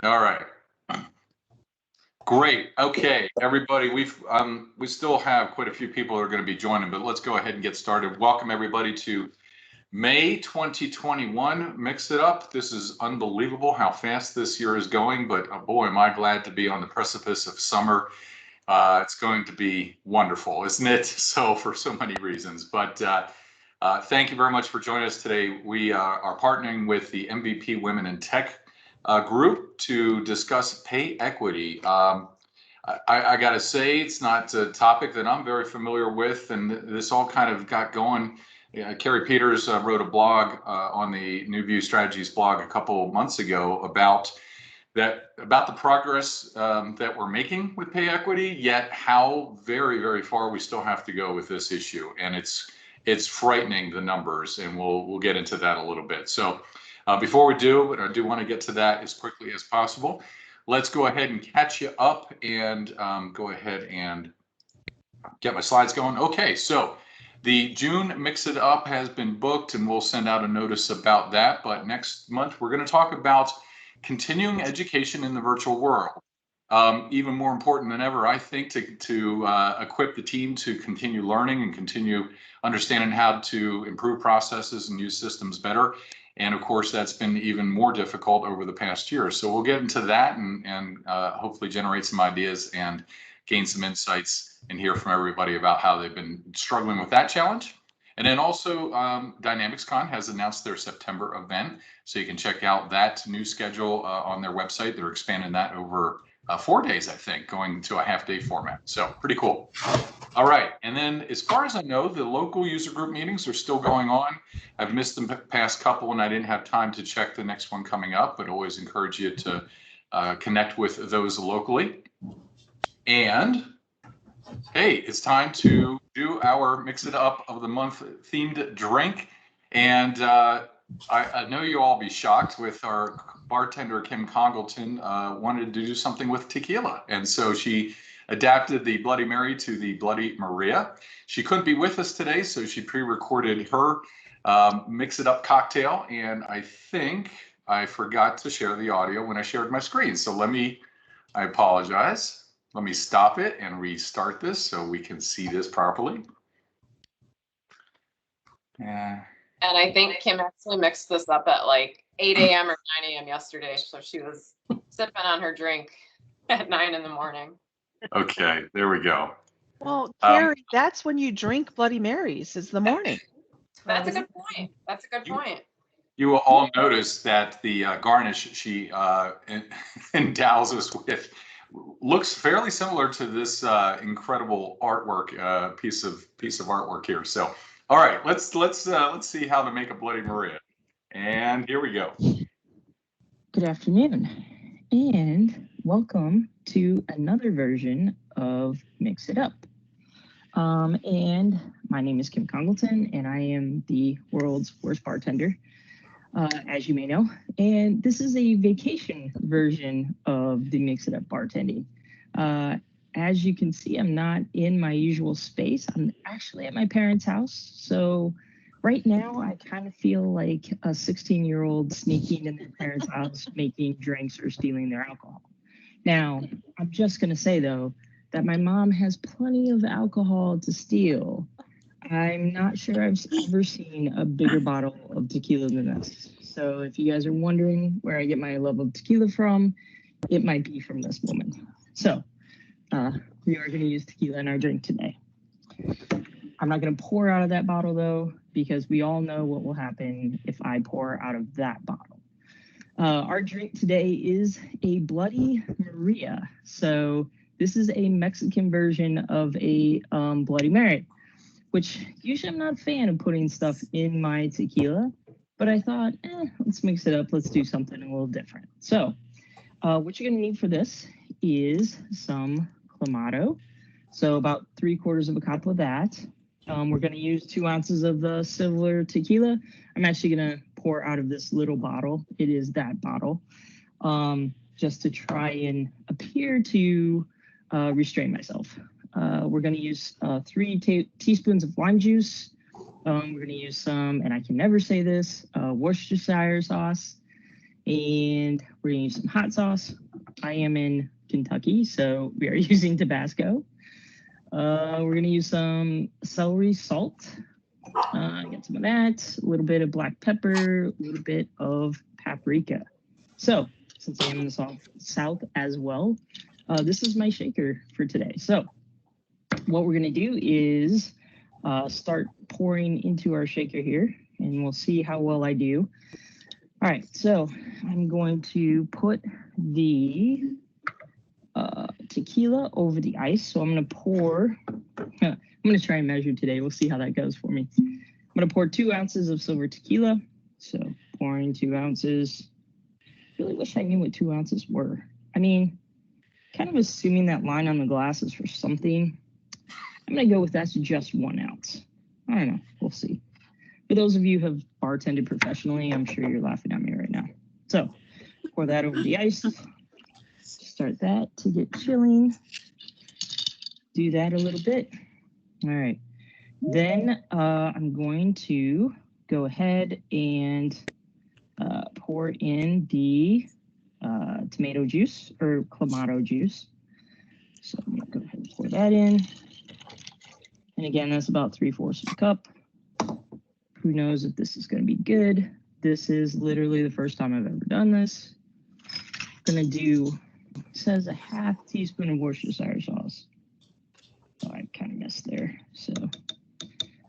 All right. Great. Okay, everybody, we still have quite a few people who are going to be joining, but let's go ahead and get started. Welcome everybody to May 2021. Mix It Up. This is unbelievable how fast this year is going, but boy, am I glad to be on the precipice of summer. It's going to be wonderful, isn't it? So for so many reasons, but thank you very much for joining us today. We are partnering with the MVP Women in Tech group to discuss pay equity. I got to say, it's not a topic that I'm very familiar with, and this all kind of got going. Carrie Peters wrote a blog on the New View Strategies blog a couple months ago about the progress that we're making with pay equity, yet how very, very far we still have to go with this issue, and it's frightening, the numbers, and we'll get into that a little bit. So before we do, I do want to get to that as quickly as possible. Let's go ahead and catch you up and go ahead and get my slides going. Okay, so the June Mix It Up has been booked, and we'll send out a notice about that. But next month, we're going to talk about continuing education in the virtual world. Even more important than ever, I think, to equip the team to continue learning and continue understanding how to improve processes and use systems better. And of course, that's been even more difficult over the past year. So we'll get into that and hopefully generate some ideas and gain some insights and hear from everybody about how they've been struggling with that challenge. And then also DynamicsCon has announced their September event. So you can check out that new schedule on their website. They're expanding that over 4 days, I think, going to a half-day format. So pretty cool. All right. And then as far as I know, the local user group meetings are still going on. I've missed the past couple and I didn't have time to check the next one coming up, but always encourage you to connect with those locally. And hey, it's time to do our Mix It Up of the Month themed drink. And I know you'll all be shocked with our bartender, Kim Congleton, wanted to do something with tequila. And so she adapted the Bloody Mary to the Bloody Maria. She couldn't be with us today, so she pre-recorded her Mix It Up cocktail. And I think I forgot to share the audio when I shared my screen. So I apologize. Let me stop it and restart this so we can see this properly. And I think Kim actually mixed this up at like 8 a.m. or 9 a.m. yesterday. So she was sipping on her drink at 9 in the morning. Okay, there we go. Well, Carrie, that's when you drink Bloody Marys, is the morning. That's a good point. That's a good point. You will all notice that the garnish she endows us with looks fairly similar to this incredible artwork, piece of artwork here. So, all right, let's see how to make a Bloody Maria. And here we go. Good afternoon, and welcome to another version of Mix It Up. And my name is Kim Congleton, and I am the world's worst bartender, as you may know. And this is a vacation version of the Mix It Up bartending. As you can see, I'm not in my usual space. I'm actually at my parents' house. So right now, I kind of feel like a 16-year-old sneaking in their parents' house, making drinks or stealing their alcohol. Now, I'm just going to say, though, that my mom has plenty of alcohol to steal. I'm not sure I've ever seen a bigger bottle of tequila than this. So if you guys are wondering where I get my love of tequila from, it might be from this woman. So we are going to use tequila in our drink today. I'm not going to pour out of that bottle, though, because we all know what will happen if I pour out of that bottle. Our drink today is a Bloody Maria. So this is a Mexican version of a Bloody Mary, which usually I'm not a fan of putting stuff in my tequila, but I thought, let's mix it up. Let's do something a little different. So what you're going to need for this is some Clamato. So about 3/4 cup of that. We're going to use 2 ounces of the silver tequila. I'm actually going to pour out of this little bottle. It is that bottle, just to try and appear to restrain myself. We're going to use 3 teaspoons of lime juice. We're going to use some, and I can never say this, Worcestershire sauce. And we're gonna use some hot sauce. I am in Kentucky, so we are using Tabasco. We're gonna use some celery salt. I got some of that, a little bit of black pepper, a little bit of paprika. So since I am in the south as well, this is my shaker for today. So what we're gonna do is start pouring into our shaker here, and we'll see how well I do. All right, so I'm going to put the tequila over the ice. So I'm going to pour, I'm going to try and measure today. We'll see how that goes for me. I'm going to pour 2 ounces of silver tequila. So pouring 2 ounces. Really wish I knew what 2 ounces were. I mean, kind of assuming that line on the glass is for something. I'm going to go with that's just 1 ounce. I don't know. We'll see. For those of you who have bartended professionally, I'm sure you're laughing at me right now. So pour that over the ice. Start that to get chilling. Do that a little bit. All right. Then I'm going to go ahead and pour in the tomato juice or clamato juice. So I'm going to go ahead and pour that in. And again, that's about 3/4 of a cup. Who knows if this is going to be good? This is literally the first time I've ever done this. I'm going to do, it says a 1/2 teaspoon of Worcestershire sauce. Oh, I kind of missed there. So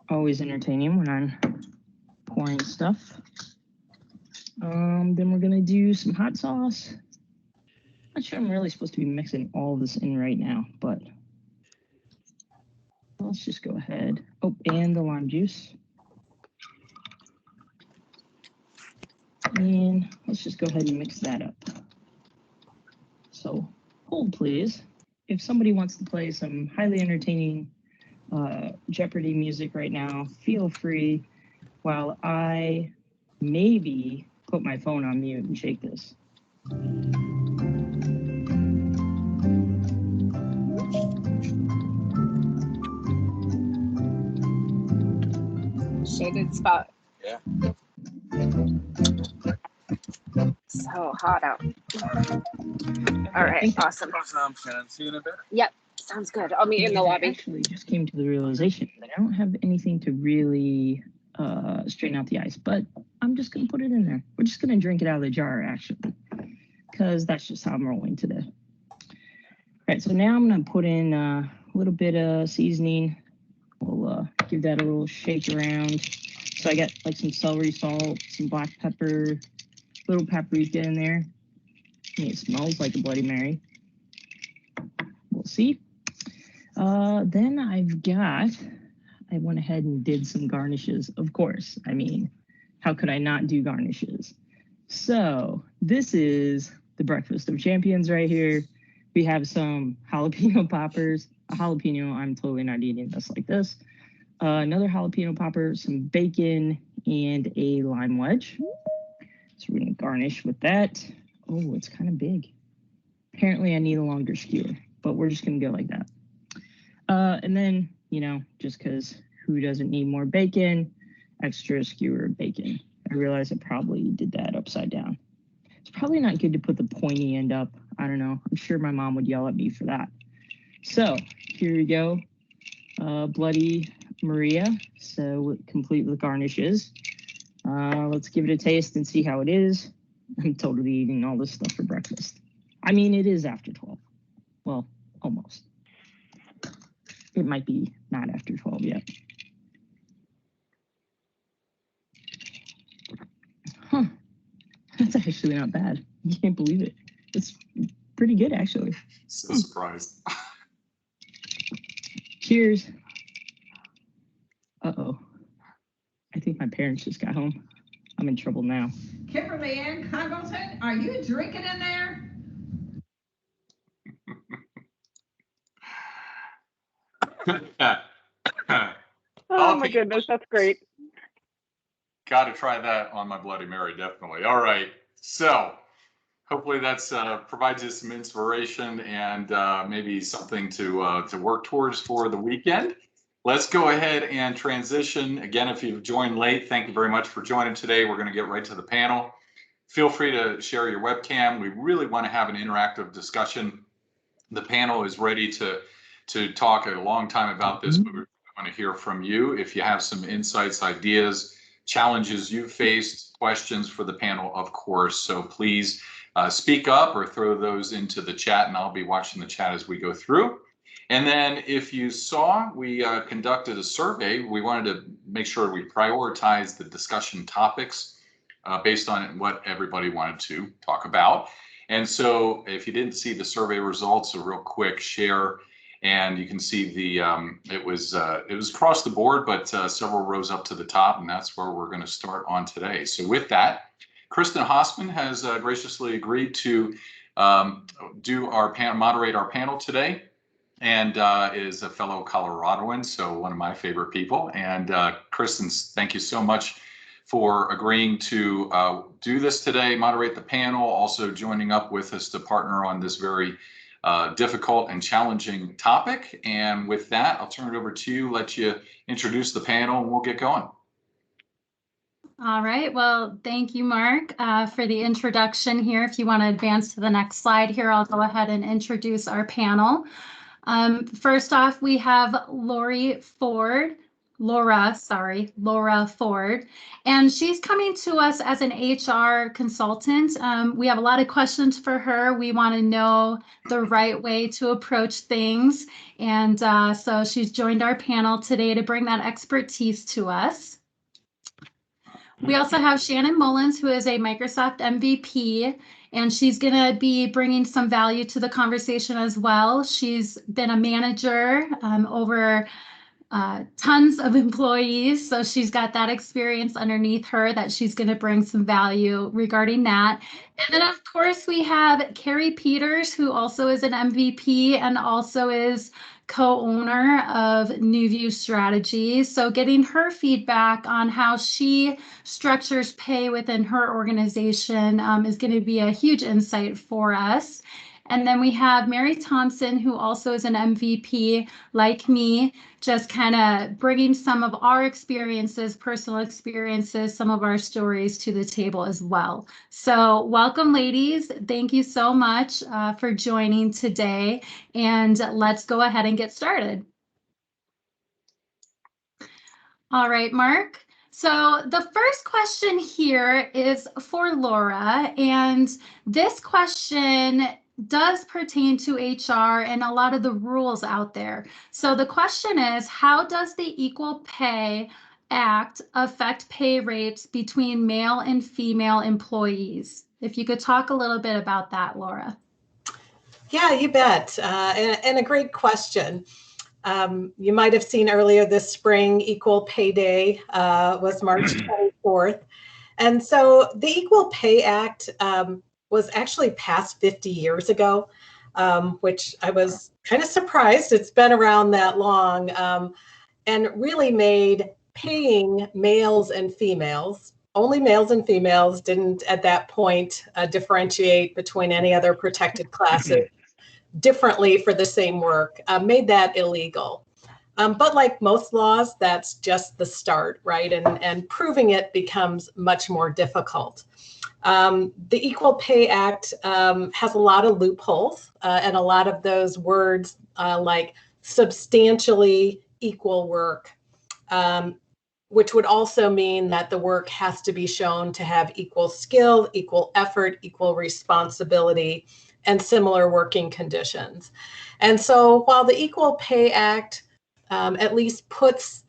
always entertaining when I'm pouring stuff. Then we're going to do some hot sauce. Not sure I'm really supposed to be mixing all of this in right now, but let's just go ahead. Oh, and the lime juice. And let's just go ahead and mix that up. So hold please. If somebody wants to play some highly entertaining Jeopardy music right now, feel free while I maybe put my phone on mute and shake this. Shaded spot. Yeah. So hot out. All right, awesome. Awesome, Shannon. See you in a bit. Yep, sounds good. I'll meet you in the I lobby. actually just came to the realization that I don't have anything to really straighten out the ice, but I'm just going to put it in there. We're just going to drink it out of the jar, actually, because that's just how I'm rolling today. All right, so now I'm going to put in a little bit of seasoning. We'll give that a little shake around. So I got like some celery salt, some black pepper, little paprika in there. And it smells like a Bloody Mary. We'll see. Then I went ahead and did some garnishes, of course. I mean, how could I not do garnishes? So this is the breakfast of champions right here. We have some jalapeno poppers. A jalapeno, I'm totally not eating this like this. Another jalapeno popper, some bacon, and a lime wedge. So we're gonna garnish with that. Oh, it's kind of big. Apparently I need a longer skewer, but we're just gonna go like that. And then, you know, just because who doesn't need more bacon, extra skewer of bacon. I realize I probably did that upside down. It's probably not good to put the pointy end up. I don't know. I'm sure my mom would yell at me for that. So here we go. Bloody Maria. So complete with garnishes. Let's give it a taste and see how it is. I'm totally eating all this stuff for breakfast. I mean, it is after 12. Well, almost. It might be not after 12 yet. Huh. That's actually not bad. You can't believe it. It's pretty good, actually. So surprised. Cheers. Uh-oh. I think my parents just got home. I'm in trouble now. Kimberly Ann Congleton, are you drinking in there? Oh my goodness, that's great. Got to try that on my Bloody Mary, definitely. All right, so hopefully that's provides you some inspiration and maybe something to work towards for the weekend. Let's go ahead and transition. Again, if you've joined late, thank you very much for joining today. We're going to get right to the panel. feel free to share your webcam. We really want to have an interactive discussion. The panel is ready to talk a long time about this, but we want to hear from you. If you have some insights, ideas, challenges you faced, questions for the panel, of course. So please speak up or throw those into the chat, and I'll be watching the chat as we go through. And then if you saw, we conducted a survey. We wanted to make sure we prioritize the discussion topics based on what everybody wanted to talk about. And so if you didn't see the survey results, a real quick share, and you can see the it was across the board, but several rows up to the top, and that's where we're going to start on today. So with that, Kristen Hossman has graciously agreed to moderate our panel today, and is a fellow Coloradoan, so one of my favorite people. And Kristen, thank you so much for agreeing to do this today, moderate the panel, also joining up with us to partner on this very difficult and challenging topic. And with that, I'll turn it over to you, let you introduce the panel, and we'll get going. All right, well, thank you, Mark, for the introduction here. If you want to advance to the next slide here, I'll go ahead and introduce our panel. First off, we have Laura Ford, and she's coming to us as an HR consultant. We have a lot of questions for her. We want to know the right way to approach things. And so she's joined our panel today to bring that expertise to us. We also have Shannon Mullins, who is a Microsoft MVP, and she's going to be bringing some value to the conversation as well. She's been a manager over tons of employees, so she's got that experience underneath her that she's going to bring some value regarding that. And then, of course, we have Carrie Peters, who also is an MVP and also is co-owner of New View Strategies. So getting her feedback on how she structures pay within her organization is going to be a huge insight for us. And then we have Mary Thompson, who also is an MVP like me, just kind of bringing some of our experiences, personal experiences, some of our stories to the table as well. So welcome, ladies. Thank you so much for joining today. And let's go ahead and get started. All right, Mark. So the first question here is for Laura, and this question does pertain to HR and a lot of the rules out there. So the question is, how does the Equal Pay Act affect pay rates between male and female employees? If you could talk a little bit about that, Laura. Yeah, you bet. And a great question. You might have seen earlier this spring, Equal Pay Day was March 24th. And so the Equal Pay Act was actually passed 50 years ago, which I was kind of surprised. It's been around that long, and really made paying males and females, only males and females, didn't at that point differentiate between any other protected classes differently for the same work, made that illegal. But like most laws, that's just the start, right? And proving it becomes much more difficult. The Equal Pay Act has a lot of loopholes, and a lot of those words like substantially equal work, which would also mean that the work has to be shown to have equal skill, equal effort, equal responsibility, and similar working conditions. And so while the Equal Pay Act at least puts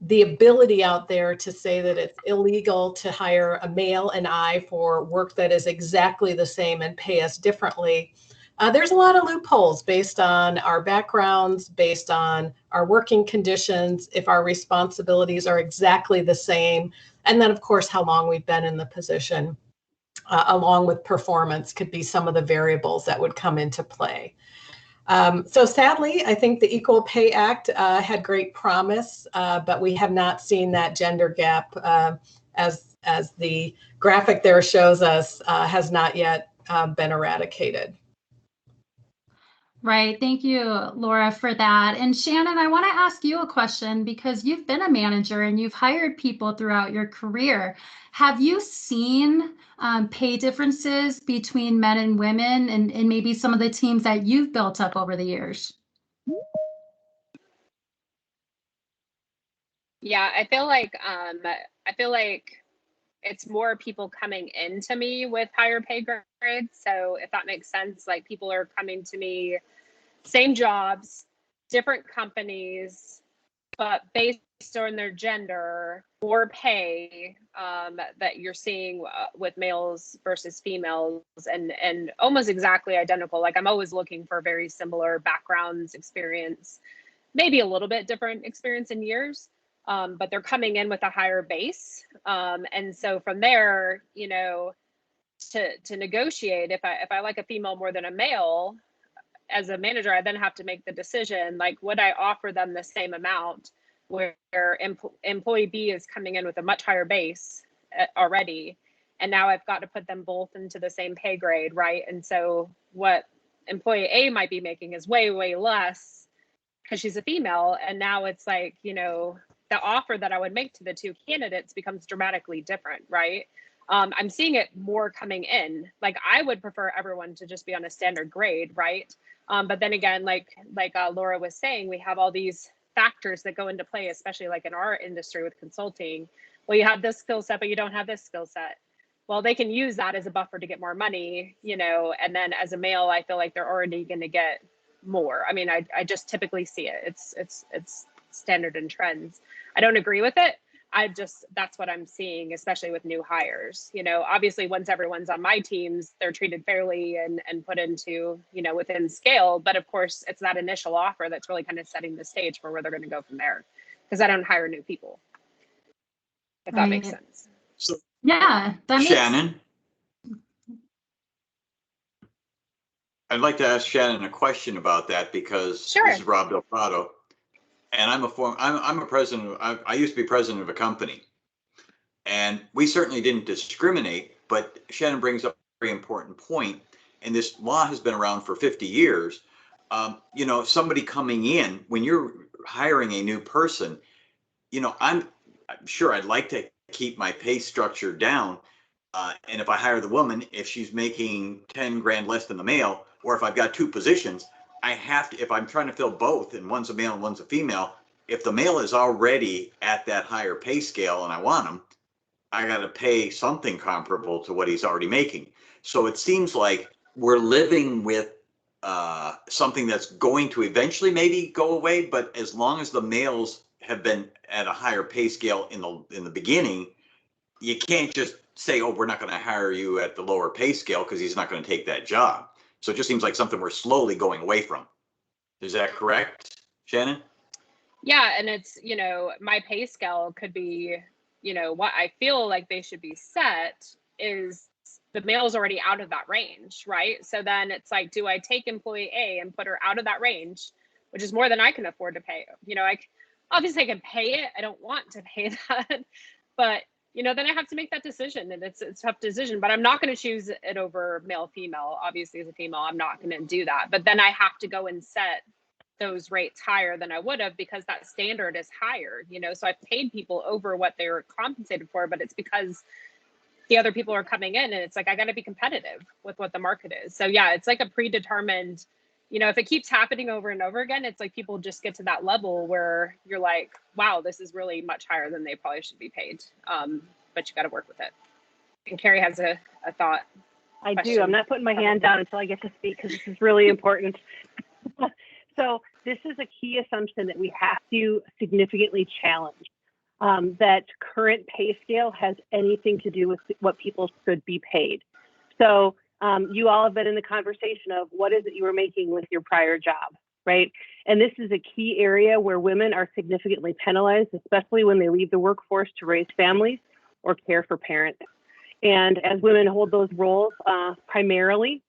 the ability out there to say that it's illegal to hire a male and I for work that is exactly the same and pay us differently, there's a lot of loopholes based on our backgrounds, based on our working conditions, if our responsibilities are exactly the same, and then of course how long we've been in the position, along with performance could be some of the variables that would come into play. So sadly, I think the Equal Pay Act had great promise, but we have not seen that gender gap, as the graphic there shows us, has not yet been eradicated. Right. Thank you, Laura, for that. And Shannon, I want to ask you a question because you've been a manager and you've hired people throughout your career. Have you seen pay differences between men and women and maybe some of the teams that you've built up over the years? Yeah, I feel like it's more people coming into me with higher pay grades. So if that makes sense, like people are coming to me, same jobs, different companies, but based on their gender or pay, that you're seeing with males versus females, and almost exactly identical. Like I'm always looking for very similar backgrounds, experience, maybe a little bit different experience in years, but they're coming in with a higher base. And so from there, you know, to negotiate, if I like a female more than a male, as a manager, I then have to make the decision, like, would I offer them the same amount where employee B is coming in with a much higher base already, and now I've got to put them both into the same pay grade, right? And so what employee A might be making is way, way less because she's a female, and now it's like, you know, the offer that I would make to the two candidates becomes dramatically different, right? I'm seeing it more coming in. Like I would prefer everyone to just be on a standard grade, right? But then again, like Laura was saying, we have all these factors that go into play, especially like in our industry with consulting. Well, you have this skill set, but you don't have this skill set. Well, they can use that as a buffer to get more money, you know, and then as a male, I feel like they're already going to get more. I mean, I just typically see it. It's standard and trends. I don't agree with it. That's what I'm seeing, especially with new hires. You know, obviously once everyone's on my teams, they're treated fairly and put into, you know, within scale. But of course, it's that initial offer that's really kind of setting the stage for where they're going to go from there. Because I don't hire new people, if that makes sense. So, Yeah, that makes Shannon, I'd like to ask Shannon a question about that because Sure. This is Rob Del Prado, and I'm a president. I used to be president of a company, and we certainly didn't discriminate. But Shannon brings up a very important point, and this law has been around for 50 years. You know, somebody coming in when you're hiring a new person, you know, I'm sure I'd like to keep my pay structure down. And if I hire the woman, if she's making 10 grand less than the male, or if I've got two positions, I have to, if I'm trying to fill both and one's a male and one's a female, if the male is already at that higher pay scale and I want him, I got to pay something comparable to what he's already making. So it seems like we're living with something that's going to eventually maybe go away, but as long as the males have been at a higher pay scale in the beginning, you can't just say, oh, we're not going to hire you at the lower pay scale because he's not going to take that job. So it just seems like something we're slowly going away from. Is that correct, Shannon? Yeah, and it's, you know, my pay scale could be, you know, what I feel like they should be set is the male's already out of that range, right? So then it's like, do I take employee A and put her out of that range, which is more than I can afford to pay? You know, obviously I can pay it. I don't want to pay that, but you know, then I have to make that decision, and it's a tough decision, but I'm not going to choose it over male, female. Obviously as a female, I'm not going to do that, but then I have to go and set those rates higher than I would have because that standard is higher, you know. So I've paid people over what they were compensated for, but it's because the other people are coming in, and it's like I got to be competitive with what the market is. So yeah, it's like a predetermined, you know, if it keeps happening over and over again, it's like people just get to that level where you're like, wow, this is really much higher than they probably should be paid. But you got to work with it. And Carrie has a thought. I question. do. I'm not putting my hand down until I get to speak because this is really important. So this is a key assumption that we have to significantly challenge, that current pay scale has anything to do with what people should be paid. So you all have been in the conversation of what is it you were making with your prior job, right? And this is a key area where women are significantly penalized, especially when they leave the workforce to raise families or care for parents. And as women hold those roles primarily,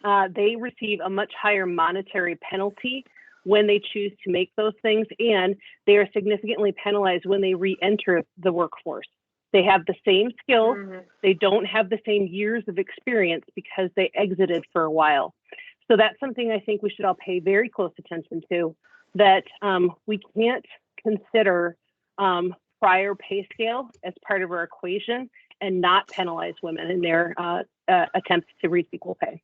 they receive a much higher monetary penalty when they choose to make those things, and they are significantly penalized when they re-enter the workforce. They have the same skills, they don't have the same years of experience because they exited for a while. So that's something I think we should all pay very close attention to, that we can't consider prior pay scale as part of our equation and not penalize women in their attempts to reach equal pay.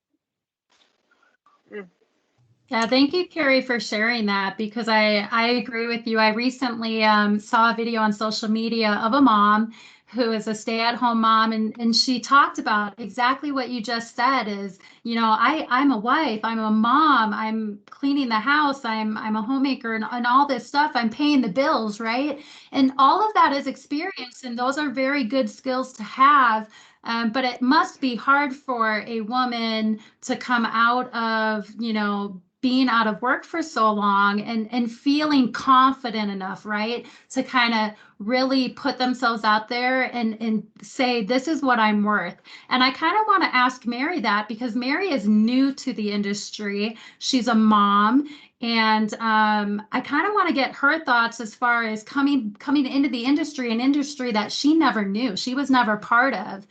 Yeah, thank you, Carrie, for sharing that, because I agree with you. I recently saw a video on social media of a mom who is a stay-at-home mom, and she talked about exactly what you just said is, you know, I'm a wife, I'm a mom, I'm cleaning the house, I'm a homemaker, and all this stuff, I'm paying the bills, right? And all of that is experience, and those are very good skills to have. But it must be hard for a woman to come out of, you know, being out of work for so long and feeling confident enough, right, to kind of really put themselves out there and say, this is what I'm worth. And I kind of want to ask Mary that, because Mary is new to the industry. She's a mom. And I kind of want to get her thoughts as far as coming into the industry, an industry that she never knew, she was never part of.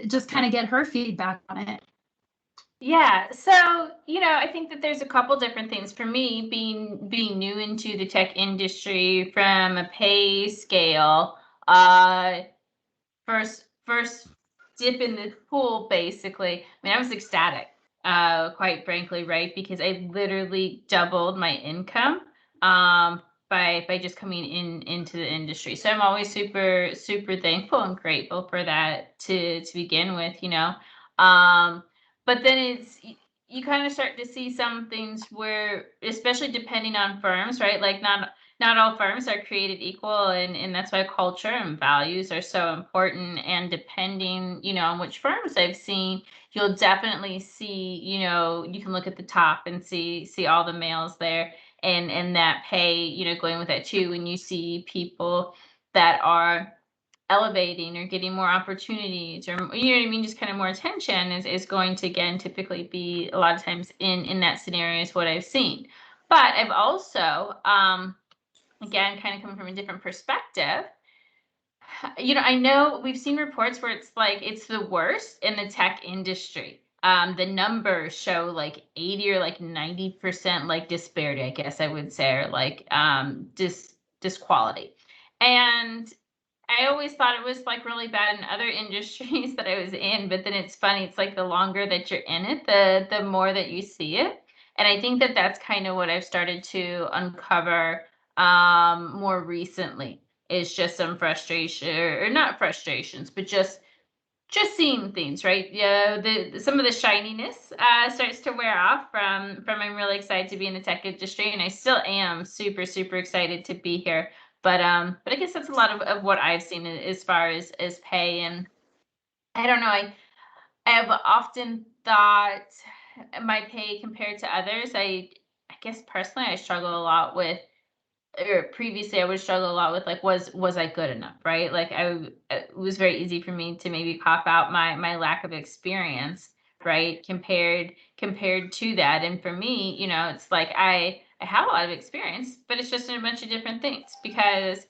Just kind of get her feedback on it. Yeah, so I think that there's a couple different things for me being new into the tech industry from a pay scale. First dip in the pool, basically. I mean, I was ecstatic, quite frankly, right? Because I literally doubled my income by just coming into the industry. So I'm always super thankful and grateful for that to begin with, but then you kind of start to see some things where, especially depending on firms, right? Like not all firms are created equal, and that's why culture and values are so important. And depending, on which firms I've seen, you'll definitely see, you can look at the top and see all the males there, and that pay, going with that too. When you see people that are elevating or getting more opportunities, or just kind of more attention is going to, again, typically be a lot of times in that scenario is what I've seen. But I've also again, kind of coming from a different perspective, I know we've seen reports where it's like it's the worst in the tech industry. The numbers show like 80 or like 90% like disparity, I guess I would say, or like disquality. And I always thought it was like really bad in other industries that I was in, but then it's funny. It's like the longer that you're in it, the more that you see it. And I think that that's kind of what I've started to uncover more recently, is just some frustration, or not frustrations, but just seeing things, right? Yeah, some of the shininess starts to wear off from I'm really excited to be in the tech industry, and I still am super excited to be here. But I guess that's a lot of what I've seen as far as pay. And I don't know, I have often thought my pay compared to others, I guess personally I struggle a lot with, or previously I would struggle a lot with, like, was I good enough, right? Like it was very easy for me to maybe cop out my lack of experience, right? Compared to that. And for me, it's like I have a lot of experience, but it's just in a bunch of different things, because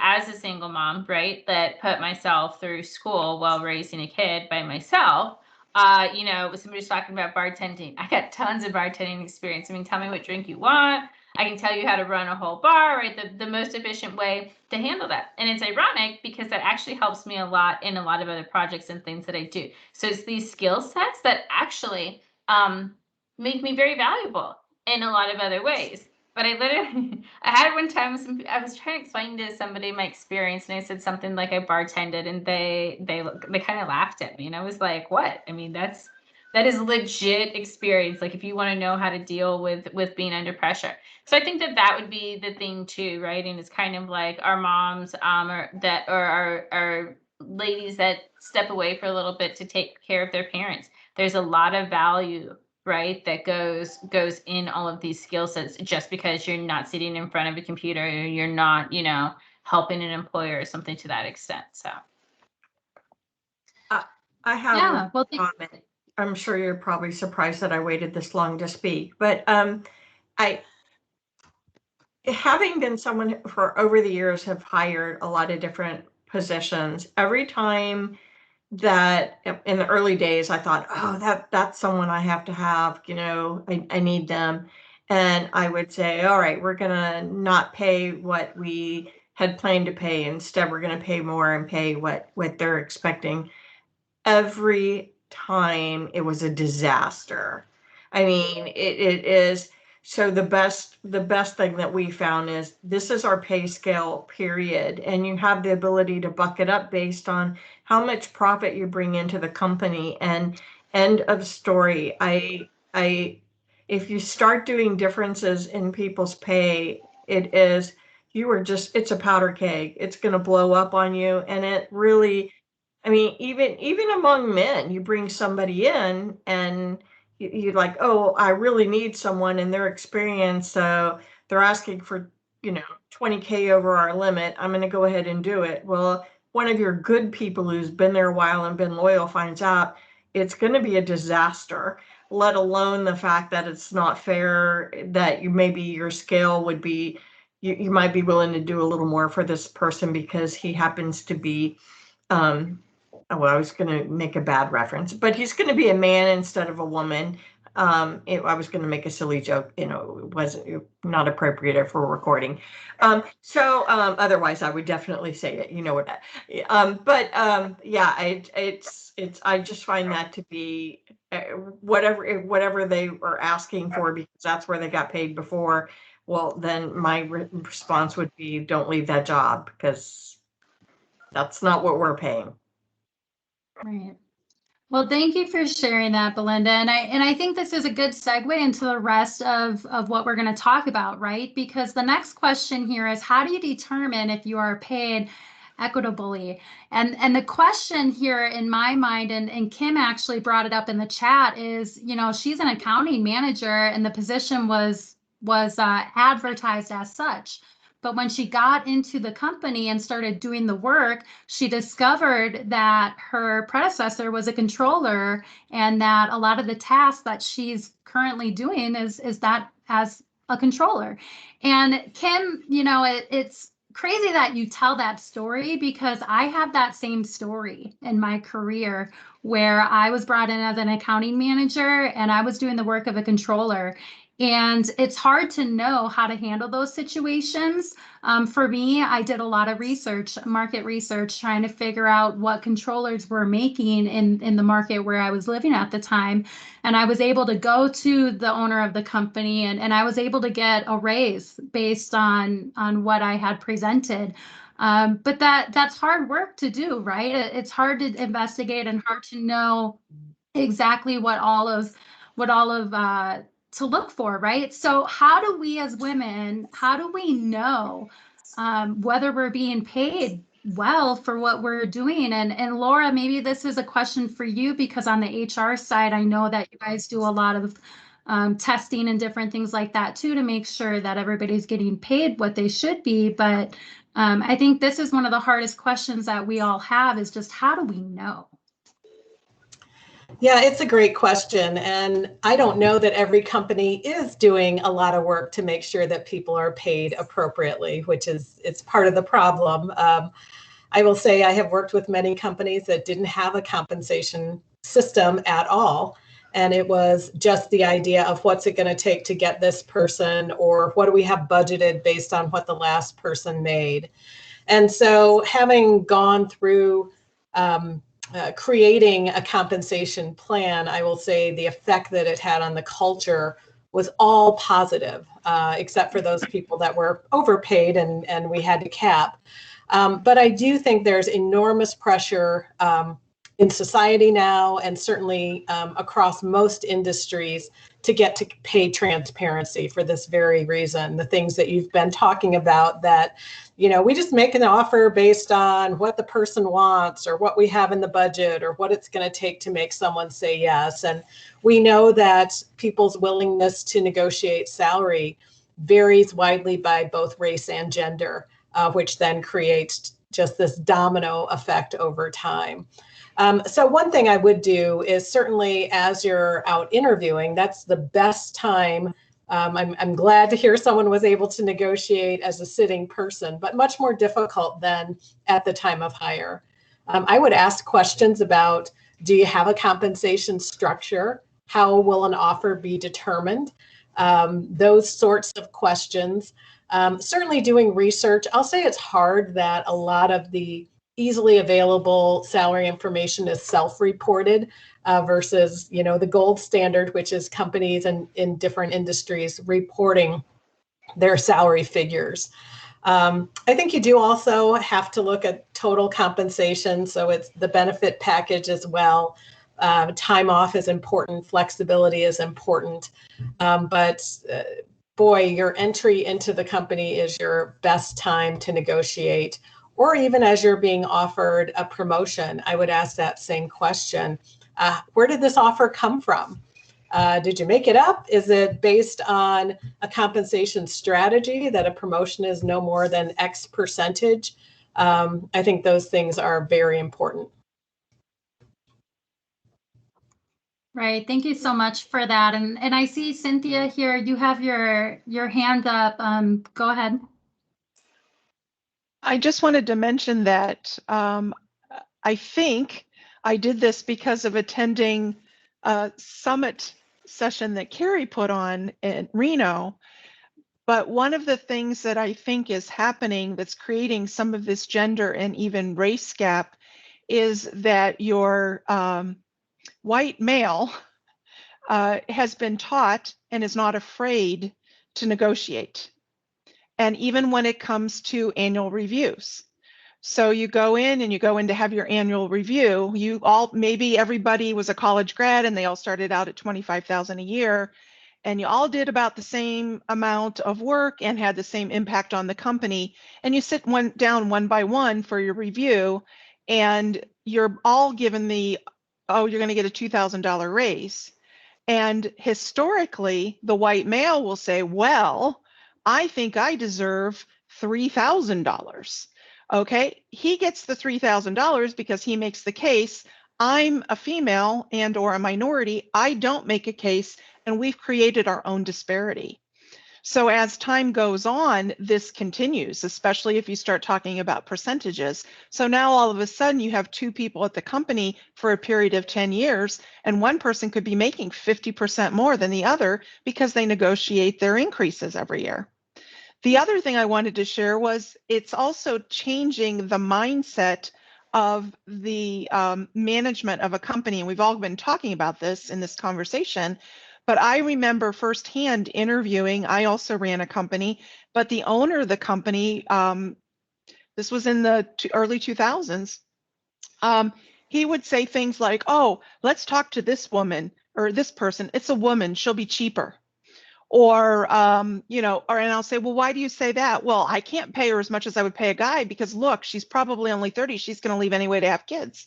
as a single mom, right, that put myself through school while raising a kid by myself, somebody's talking about bartending. I got tons of bartending experience. I mean, tell me what drink you want. I can tell you how to run a whole bar, right? The most efficient way to handle that. And it's ironic because that actually helps me a lot in a lot of other projects and things that I do. So it's these skill sets that actually make me very valuable in a lot of other ways. But I had one time, I was trying to explain to somebody my experience, and I said something like I bartended, and they kind of laughed at me, and I was like, what? I mean, that is legit experience. Like, if you want to know how to deal with being under pressure. So I think that would be the thing too, right? And it's kind of like our moms, or our ladies that step away for a little bit to take care of their parents. There's a lot of value, right, that goes in all of these skill sets, just because you're not sitting in front of a computer, or you're not, helping an employer or something to that extent. So I have Yeah, well, a comment. I'm sure you're probably surprised that I waited this long to speak, but having been someone for over the years have hired a lot of different positions, every time that in the early days, I thought, oh, that's someone I have to have, I need them. And I would say, all right, we're going to not pay what we had planned to pay. Instead, we're going to pay more and pay what they're expecting. Every time it was a disaster. I mean, it is. So the best thing that we found is this is our pay scale, period. And you have the ability to buck it up based on how much profit you bring into the company. And end of story. If you start doing differences in people's pay, it's a powder keg. It's going to blow up on you. And it really, I mean, even among men, you bring somebody in and you're like, oh, I really need someone in their experience. So they're asking for, 20K over our limit. I'm going to go ahead and do it. Well, one of your good people who's been there a while and been loyal finds out it's going to be a disaster, let alone the fact that it's not fair, that maybe your scale would be, you might be willing to do a little more for this person because he happens to be, well, I was going to make a bad reference, but he's going to be a man instead of a woman. I was going to make a silly joke, it wasn't not appropriate for recording. Otherwise I would definitely say it, what that, yeah, I just find that to be whatever they were asking for, because that's where they got paid before. Well, then my response would be, don't leave that job, because that's not what we're paying. Right. Well, thank you for sharing that, Belinda. And I think this is a good segue into the rest of what we're going to talk about, right? Because the next question here is, how do you determine if you are paid equitably? And the question here in my mind, and Kim actually brought it up in the chat, is, she's an accounting manager and the position was advertised as such. But when she got into the company and started doing the work, she discovered that her predecessor was a controller, and that a lot of the tasks that she's currently doing is that as a controller. And Kim, it's crazy that you tell that story, because I have that same story in my career where I was brought in as an accounting manager and I was doing the work of a controller. And it's hard to know how to handle those situations. For me, I did a lot of research, market research, trying to figure out what controllers were making in the market where I was living at the time. And I was able to go to the owner of the company and I was able to get a raise based on what I had presented. But that's hard work to do, right? It's hard to investigate and hard to know exactly what all of to look for, right? So how do we as women, how do we know whether we're being paid well for what we're doing? And Laura, maybe this is a question for you, because on the HR side, I know that you guys do a lot of testing and different things like that too, to make sure that everybody's getting paid what they should be. But I think this is one of the hardest questions that we all have, is just how do we know? Yeah, it's a great question. And I don't know that every company is doing a lot of work to make sure that people are paid appropriately, which it's part of the problem. I will say I have worked with many companies that didn't have a compensation system at all. And it was just the idea of what's it going to take to get this person, or what do we have budgeted based on what the last person made. And so having gone through creating a compensation plan, I will say the effect that it had on the culture was all positive, except for those people that were overpaid and we had to cap. But I do think there's enormous pressure in society now, and certainly across most industries, to get to pay transparency for this very reason. The things that you've been talking about, that we just make an offer based on what the person wants, or what we have in the budget, or what it's going to take to make someone say yes. And we know that people's willingness to negotiate salary varies widely by both race and gender, which then creates just this domino effect over time. So one thing I would do is, certainly as you're out interviewing, that's the best time. I'm glad to hear someone was able to negotiate as a sitting person, but much more difficult than at the time of hire. I would ask questions about, do you have a compensation structure? How will an offer be determined? Those sorts of questions. Certainly doing research. I'll say it's hard that a lot of the easily available salary information is self-reported versus, the gold standard, which is companies in different industries reporting their salary figures. I think you do also have to look at total compensation. So it's the benefit package as well. Time off is important. Flexibility is important. But boy, your entry into the company is your best time to negotiate. Or even as you're being offered a promotion, I would ask that same question. Where did this offer come from? Did you make it up? Is it based on a compensation strategy that a promotion is no more than X percentage? I think those things are very important. Right. Thank you so much for that. And I see Cynthia here. You have your hand up. Go ahead. I just wanted to mention that I think I did this because of attending a summit session that Carrie put on in Reno. But one of the things that I think is happening that's creating some of this gender and even race gap is that your white male has been taught and is not afraid to negotiate. And even when it comes to annual reviews. So you go in to have your annual review. Maybe everybody was a college grad and they all started out at $25,000 a year, and you all did about the same amount of work and had the same impact on the company. And you sit down one by one for your review, and you're all given you're going to get a $2,000 raise. And historically, the white male will say, well, I think I deserve $3,000. Okay, he gets the $3,000 because he makes the case, I'm a female and or a minority, I don't make a case, and we've created our own disparity. So as time goes on, this continues, especially if you start talking about percentages. So now all of a sudden you have two people at the company for a period of 10 years, and one person could be making 50% more than the other because they negotiate their increases every year. The other thing I wanted to share was it's also changing the mindset of the management of a company. And we've all been talking about this in this conversation. But I remember firsthand interviewing, I also ran a company, but the owner of the company, this was in the early 2000s, he would say things like, oh, let's talk to this woman or this person. It's a woman, she'll be cheaper. Or, and I'll say, well, why do you say that? Well, I can't pay her as much as I would pay a guy because look, she's probably only 30. She's going to leave anyway to have kids.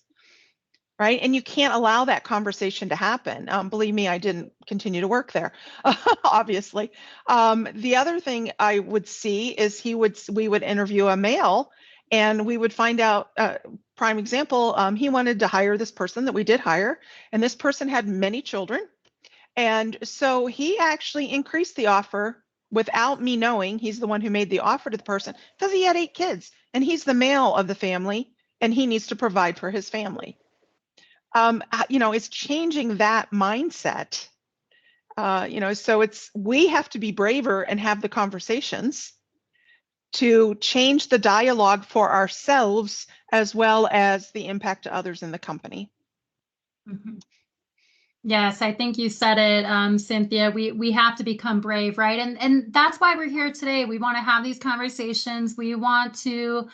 Right. And you can't allow that conversation to happen. Believe me, I didn't continue to work there, obviously. The other thing I would see is we would interview a male and we would find out, prime example, he wanted to hire this person that we did hire, and this person had many children. And so he actually increased the offer without me knowing. He's the one who made the offer to the person because he had 8 kids and he's the male of the family and he needs to provide for his family. It's changing that mindset. So we have to be braver and have the conversations to change the dialogue for ourselves as well as the impact to others in the company. Mm-hmm. Yes, I think you said it, Cynthia. We have to become brave, right? And that's why we're here today. We want to have these conversations. We want to,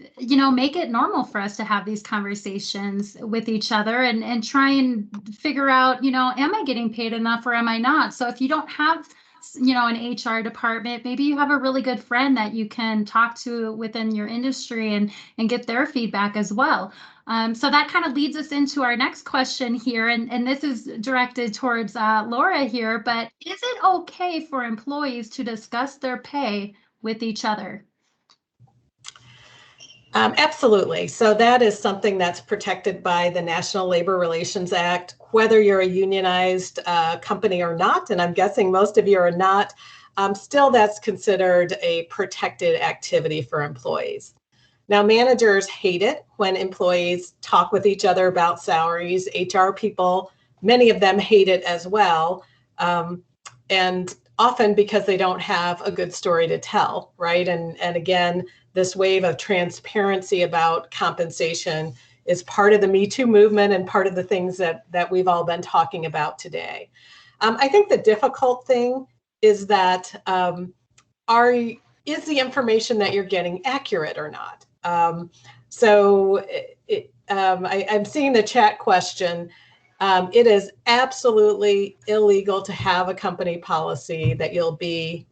make it normal for us to have these conversations with each other and try and figure out, am I getting paid enough or am I not? So if you don't have, an HR department, maybe you have a really good friend that you can talk to within your industry and get their feedback as well. So that kind of leads us into our next question here, and this is directed towards Laura here, but is it okay for employees to discuss their pay with each other? Absolutely. So that is something that's protected by the National Labor Relations Act, whether you're a unionized company or not, and I'm guessing most of you are not, still that's considered a protected activity for employees. Now, managers hate it when employees talk with each other about salaries. HR people, many of them hate it as well. And often because they don't have a good story to tell, right? And again, this wave of transparency about compensation is part of the Me Too movement and part of the things that we've all been talking about today. I think the difficult thing is that is the information that you're getting accurate or not? I'm seeing the chat question. It is absolutely illegal to have a company policy that you'll be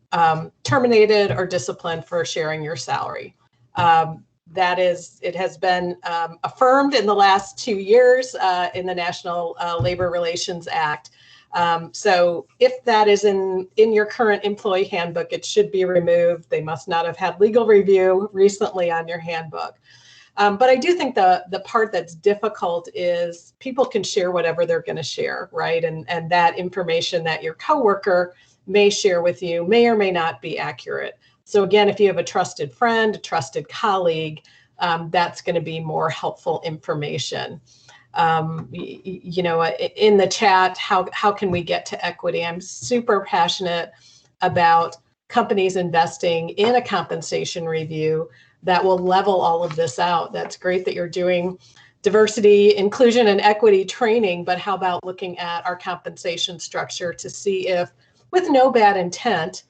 terminated or disciplined for sharing your salary. It has been affirmed in the last 2 years in the National Labor Relations Act. So if that is in your current employee handbook, it should be removed. They must not have had legal review recently on your handbook. But I do think the part that's difficult is people can share whatever they're going to share, right? And that information that your coworker may share with you may or may not be accurate. So again, if you have a trusted friend, a trusted colleague, that's going to be more helpful information. You know, in the chat, how can we get to equity? I'm super passionate about companies investing in a compensation review that will level all of this out. That's great that you're doing diversity, inclusion, and equity training, but how about looking at our compensation structure to see if, with no bad intent,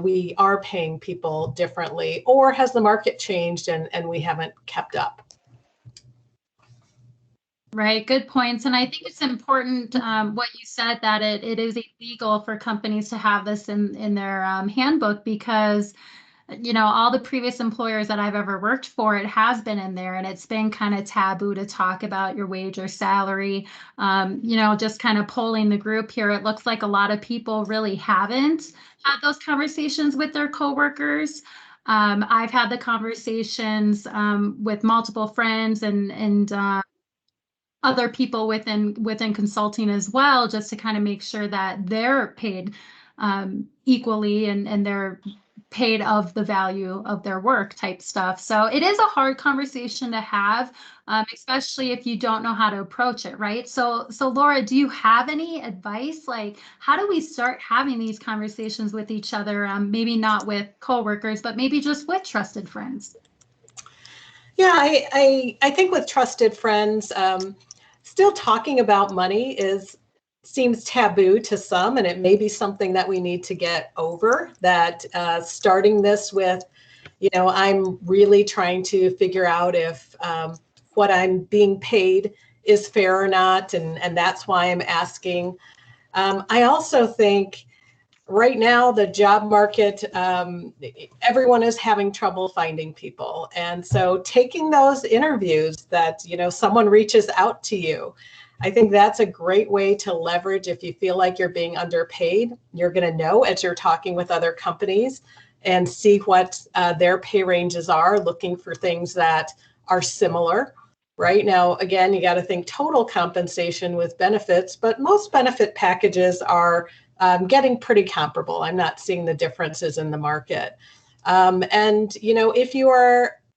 we are paying people differently, or has the market changed and we haven't kept up? Right, good points. And I think it's important what you said, that it is illegal for companies to have this in their handbook, because you know, all the previous employers that I've ever worked for, it has been in there, and it's been kind of taboo to talk about your wage or salary. You know, just kind of polling the group here, it looks like a lot of people really haven't had those conversations with their coworkers. I've had the conversations with multiple friends and other people within consulting as well, just to kind of make sure that they're paid equally and they're paid of the value of their work type stuff. So it is a hard conversation to have, especially if you don't know how to approach it, right? So Laura, do you have any advice? Like, how do we start having these conversations with each other? Maybe not with coworkers, but maybe just with trusted friends. Yeah, I think with trusted friends, still talking about money seems taboo to some, and it may be something that we need to get over. That starting this with, you know, I'm really trying to figure out if what I'm being paid is fair or not, and that's why I'm asking. I also think right now the job market, everyone is having trouble finding people, and so taking those interviews that, you know, someone reaches out to you, I think that's a great way to leverage. If you feel like you're being underpaid, you're going to know as you're talking with other companies and see what their pay ranges are, looking for things that are similar. Right now, again, you got to think total compensation with benefits, but most benefit packages are getting pretty comparable. I'm not seeing the differences in the market. And, you know, if you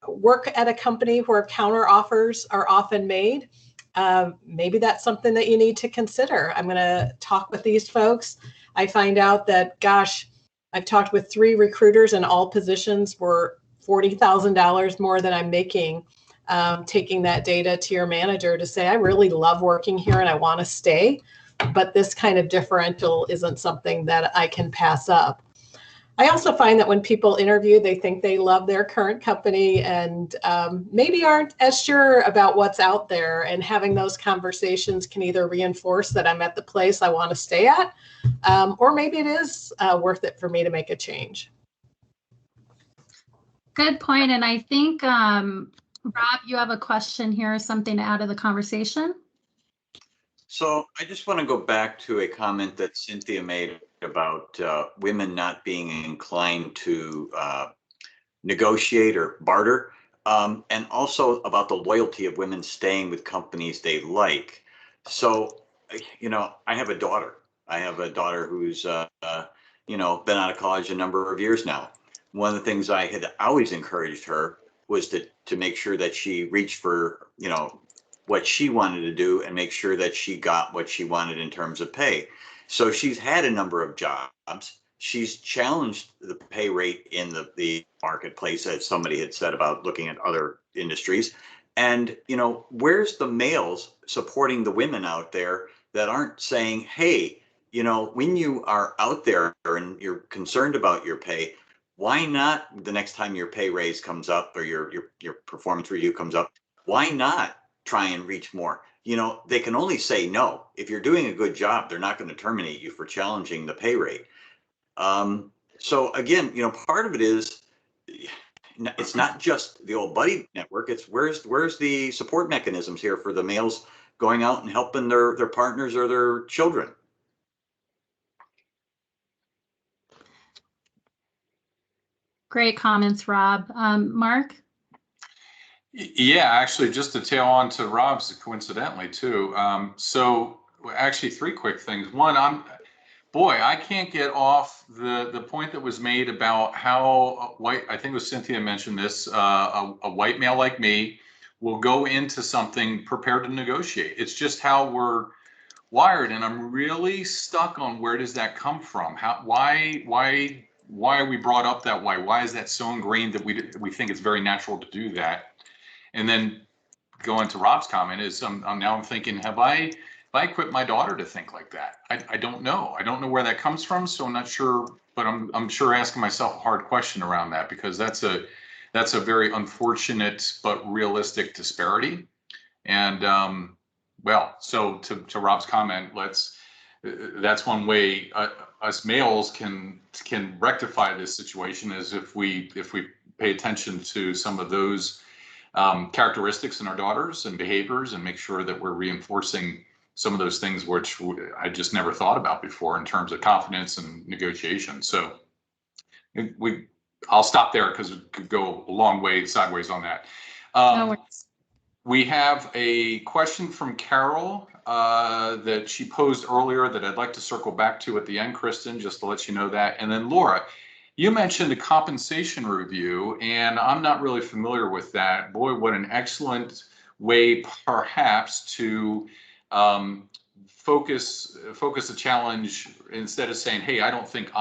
work at a company where counter offers are often made, maybe that's something that you need to consider. I'm going to talk with these folks. I find out that, gosh, I've talked with 3 recruiters and all positions were $40,000 more than I'm making. Taking that data to your manager to say, I really love working here and I want to stay, but this kind of differential isn't something that I can pass up. I also find that when people interview, they think they love their current company and maybe aren't as sure about what's out there, and having those conversations can either reinforce that I'm at the place I want to stay at, or maybe it is worth it for me to make a change. Good point. And I think, Rob, you have a question here, something to add to the conversation? So I just want to go back to a comment that Cynthia made about women not being inclined to negotiate or barter, and also about the loyalty of women staying with companies they like. So, you know, I have a daughter. Who's, you know, been out of college a number of years now. One of the things I had always encouraged her was to make sure that she reached for, you know, what she wanted to do and make sure that she got what she wanted in terms of pay. So she's had a number of jobs. She's challenged the pay rate in the marketplace, as somebody had said about looking at other industries. And, you know, where's the males supporting the women out there that aren't saying, hey, you know, when you are out there and you're concerned about your pay, why not the next time your pay raise comes up or your performance review comes up, why not try and reach more? You know, they can only say no. If you're doing a good job, they're not going to terminate you for challenging the pay rate. So again, you know, part of it is, it's not just the old buddy network. It's where's the support mechanisms here for the males going out and helping their partners or their children? Great comments, Rob. Mark? Yeah, actually, just to tail on to Rob's coincidentally too. So actually 3 quick things. One, I can't get off the point that was made about how white, I think it was Cynthia mentioned this, a white male like me will go into something prepared to negotiate. It's just how we're wired. And I'm really stuck on where does that come from? Why are we brought up that way? Why is that so ingrained that we think it's very natural to do that? And then going to Rob's comment is I'm thinking, have I equipped my daughter to think like that? I don't know. I don't know where that comes from, so I'm not sure. But I'm sure asking myself a hard question around that, because that's a very unfortunate but realistic disparity. And well, so to Rob's comment, that's one way us males can rectify this situation, is if we pay attention to some of those characteristics in our daughters and behaviors, and make sure that we're reinforcing some of those things which I just never thought about before in terms of confidence and negotiation. So I'll stop there because it could go a long way sideways on that. No worries. We have a question from Carol that she posed earlier that I'd like to circle back to at the end, Kristen, just to let you know that. And then Laura, you mentioned a compensation review, and I'm not really familiar with that. Boy, what an excellent way perhaps to focus a challenge, instead of saying, hey, I don't think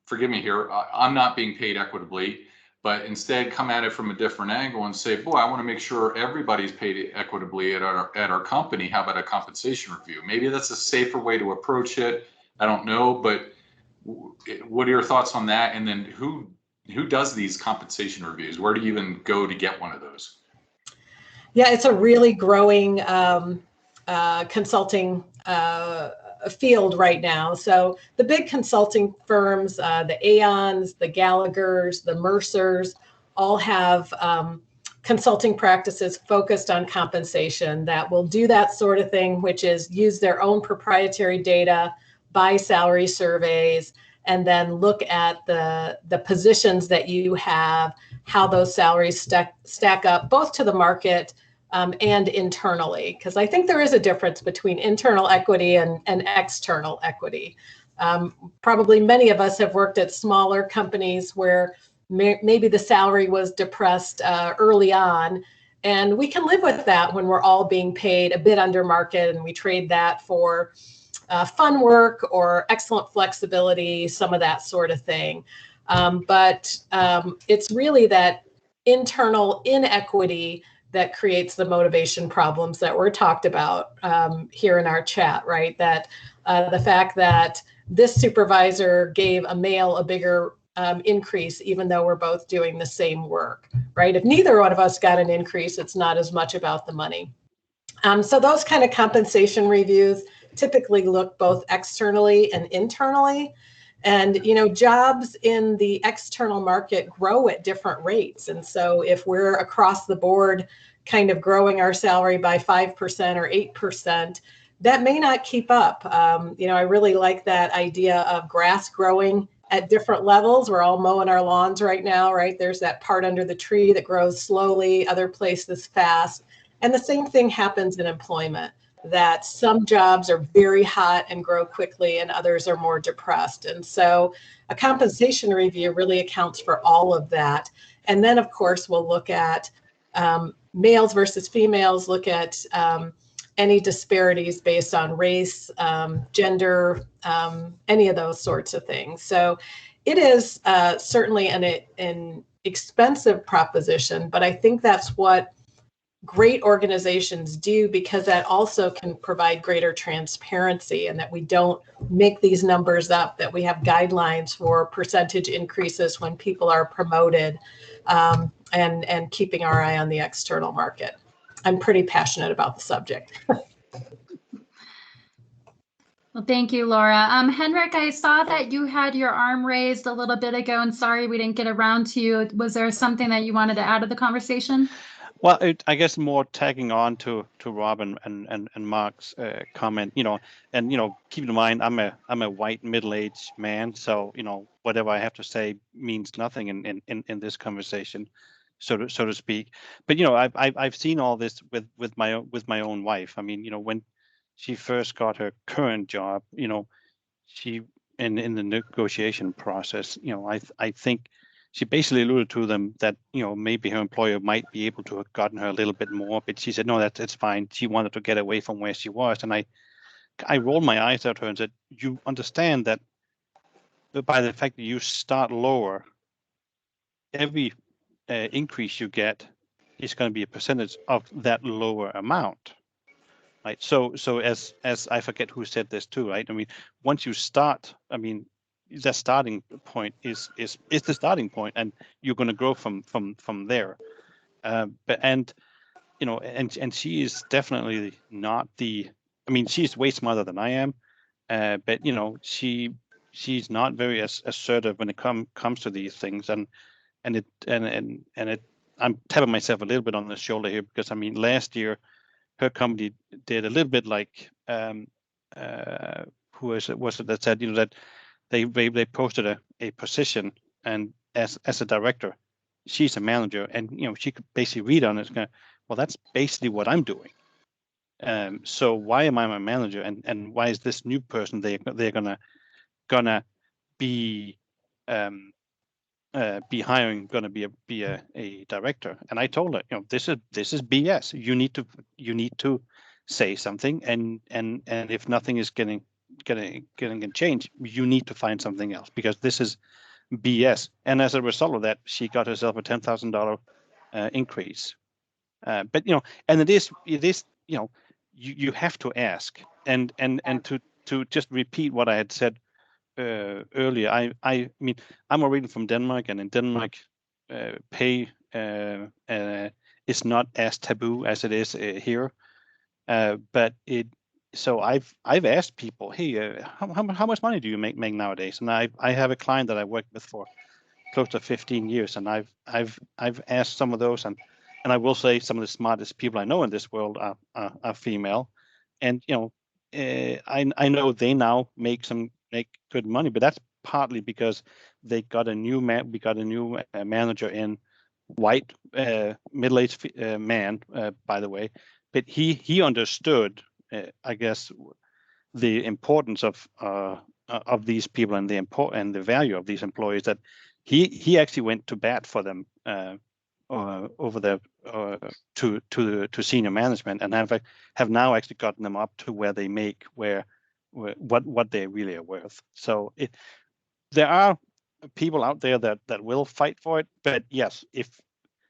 forgive me here, I'm not being paid equitably, but instead come at it from a different angle and say, boy, I want to make sure everybody's paid equitably at our company. How about a compensation review? Maybe that's a safer way to approach it. I don't know, but what are your thoughts on that? And then who does these compensation reviews? Where do you even go to get one of those? Yeah, it's a really growing consulting field right now. So the big consulting firms, the Aons, the Gallaghers, the Mercers, all have consulting practices focused on compensation that will do that sort of thing, which is use their own proprietary data, buy salary surveys, and then look at the positions that you have, how those salaries stack up both to the market and internally, because I think there is a difference between internal equity and external equity. Probably many of us have worked at smaller companies where maybe the salary was depressed early on, and we can live with that when we're all being paid a bit under market, and we trade that for fun work or excellent flexibility, some of that sort of thing. But it's really that internal inequity that creates the motivation problems that were talked about here in our chat, right? That the fact that this supervisor gave a male a bigger increase, even though we're both doing the same work, right? If neither one of us got an increase, it's not as much about the money. So those kind of compensation reviews typically look both externally and internally. And, you know, jobs in the external market grow at different rates. And so if we're across the board kind of growing our salary by 5% or 8%, that may not keep up. You know, I really like that idea of grass growing at different levels. We're all mowing our lawns right now, right? There's that part under the tree that grows slowly, other places fast. And the same thing happens in employment, that some jobs are very hot and grow quickly and others are more depressed. And so a compensation review really accounts for all of that. And then, of course, we'll look at males versus females, look at any disparities based on race, gender, any of those sorts of things. So it is certainly an expensive proposition, but I think that's what great organizations do, because that also can provide greater transparency, and that we don't make these numbers up, that we have guidelines for percentage increases when people are promoted, and keeping our eye on the external market. I'm pretty passionate about the subject. Well, thank you, Laura. Henrik, I saw that you had your arm raised a little bit ago, and sorry we didn't get around to you. Was there something that you wanted to add to the conversation? Well, I guess more tagging on to Rob and Mark's comment, and keep in mind I'm a white middle-aged man, so whatever I have to say means nothing in this conversation, so to speak. But I've seen all this with my own wife. I mean, when she first got her current job, she in the negotiation process, I think she basically alluded to them that, maybe her employer might be able to have gotten her a little bit more, but she said, no, that's fine. She wanted to get away from where she was. And I rolled my eyes at her and said, you understand that by the fact that you start lower, every increase you get is going to be a percentage of that lower amount. Right. So as I forget who said this too, right? I mean, once you start, I mean, the starting point is the starting point, and you're going to grow from there. And she is definitely not I mean, she's way smarter than I am, but she's not very assertive when it comes to these things, and I'm tapping myself a little bit on the shoulder here, because I mean, last year her company did a little bit like who was it that said that they posted a position, and as a director, she's a manager, and she could basically read on it, well, that's basically what I'm doing. So why am I my manager, and why is this new person they're gonna be hiring gonna be a director? And I told her, this is BS. You need to say something, and if nothing is getting changed, you need to find something else, because this is BS. And as a result of that, she got herself a $10,000 increase. But and it is you have to ask, and to just repeat what I had said earlier. I mean, I'm originally from Denmark, and in Denmark, pay is not as taboo as it is here. But so I've asked people, hey, how much money do you make nowadays? And I have a client that I worked with for close to 15 years, and I've asked some of those, and I will say some of the smartest people I know in this world are female, and I know they now make good money, but that's partly because we got a new manager in, white, middle-aged man, by the way, but he understood, I guess, the importance of these people, and the value of these employees, that he actually went to bat for them over to senior management, and have now actually gotten them up to where they make what they really are worth. So there are people out there that will fight for it, but yes, if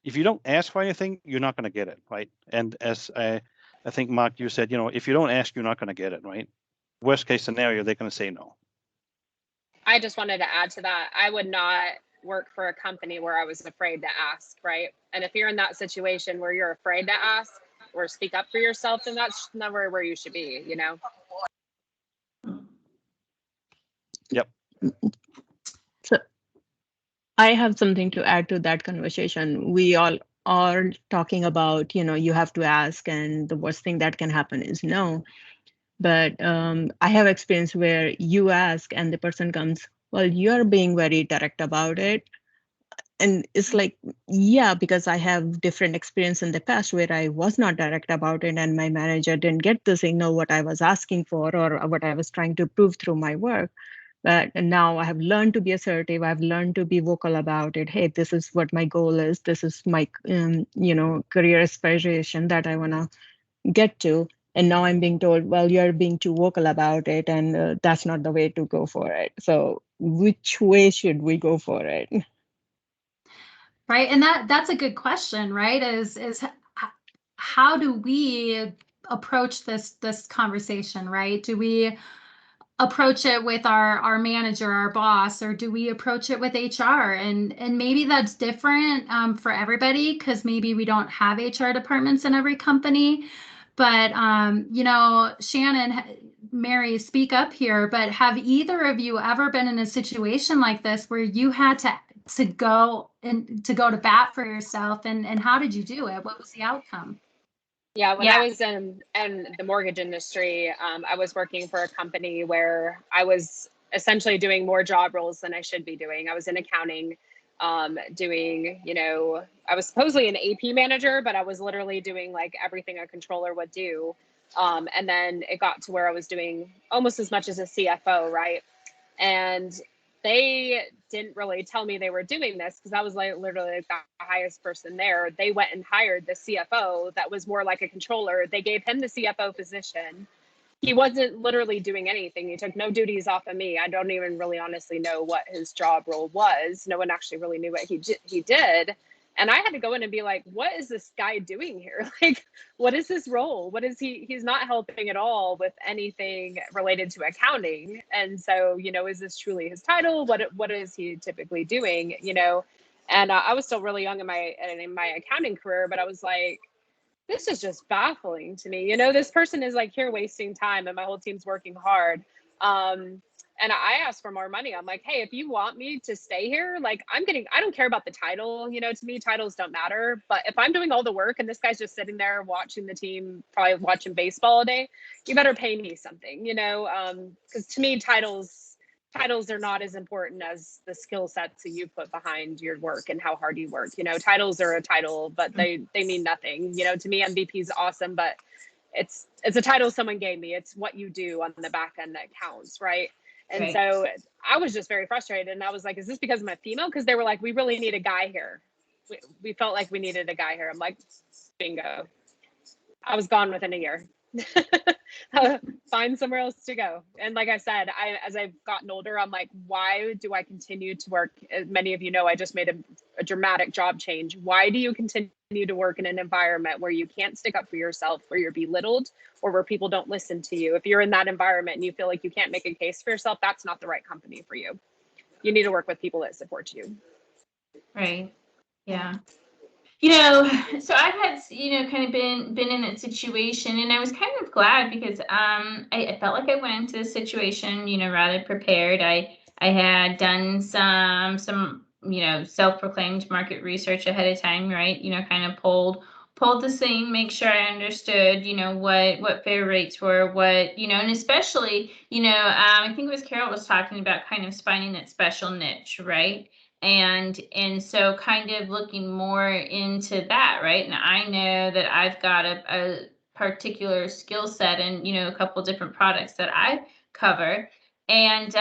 you don't ask for anything, you're not going to get it, right? And as I think, Mark, you said, if you don't ask, you're not going to get it, right? Worst case scenario, they're going to say no. I just wanted to add to that. I would not work for a company where I was afraid to ask, right? And if you're in that situation where you're afraid to ask or speak up for yourself, then that's never where you should be, Yep. So I have something to add to that conversation. We all are talking about, you have to ask, and the worst thing that can happen is no. But I have experience where you ask and the person comes, well, you're being very direct about it. And it's like, yeah, because I have different experience in the past where I was not direct about it, and my manager didn't get the signal what I was asking for or what I was trying to prove through my work. But now I have learned to be assertive. I've learned to be vocal about it. Hey, this is what my goal is. This is my, career aspiration that I want to get to. And now I'm being told, well, you're being too vocal about it, and that's not the way to go for it. So which way should we go for it? Right, and that's a good question, right? Is how do we approach this conversation, right? Do we approach it with our manager, our boss, or do we approach it with HR? And maybe that's different for everybody, because maybe we don't have HR departments in every company. But Shannon, Mary, speak up here. But have either of you ever been in a situation like this where you had to go to bat for yourself, and how did you do it? What was the outcome? Yeah, when I was in the mortgage industry, I was working for a company where I was essentially doing more job roles than I should be doing. I was in accounting, doing, I was supposedly an AP manager, but I was literally doing like everything a controller would do. And then it got to where I was doing almost as much as a CFO, right? And they didn't really tell me they were doing this, because I was like literally the highest person there. They went and hired the CFO that was more like a controller. They gave him the CFO position. He wasn't literally doing anything. He took no duties off of me. I don't even really honestly know what his job role was. No one actually really knew what he did. And I had to go in and be like, what is this guy doing here? Like, what is his role? What is he's not helping at all with anything related to accounting. And so, is this truly his title? What is he typically doing? And I was still really young in my accounting career, but I was like, this is just baffling to me. This person is like here wasting time, and my whole team's working hard. And I asked for more money. I'm like, hey, if you want me to stay here, like I don't care about the title. To me, titles don't matter. But if I'm doing all the work and this guy's just sitting there watching the team, probably watching baseball all day, you better pay me something, because to me, titles are not as important as the skill sets that you put behind your work and how hard you work. Titles are a title, but they mean nothing. To me, MVP is awesome, but it's a title someone gave me. It's what you do on the back end that counts, right? And so I was just very frustrated, and I was like, is this because I'm a female? Because they were like, we really need a guy here. We felt like we needed a guy here. I'm like, bingo. I was gone within a year. Find somewhere else to go. And like I said, as I've gotten older, I'm like, why do I continue to work? As many of you know, I just made a dramatic job change. Why do you continue to work in an environment where you can't stick up for yourself, where you're belittled, or where people don't listen to you? If you're in that environment and you feel like you can't make a case for yourself, that's not the right company for you. You need to work with people that support you. Right. Yeah. So I've had, kind of been in that situation, and I was kind of glad because I felt like I went into this situation, rather prepared. I had done some self-proclaimed market research ahead of time, right? Kind of pulled the thing, make sure I understood, what fair rates were, and especially, I think it was Carol was talking about kind of finding that special niche, right? And so kind of looking more into that, right? And I know that I've got a particular skill set and, a couple different products that I cover. And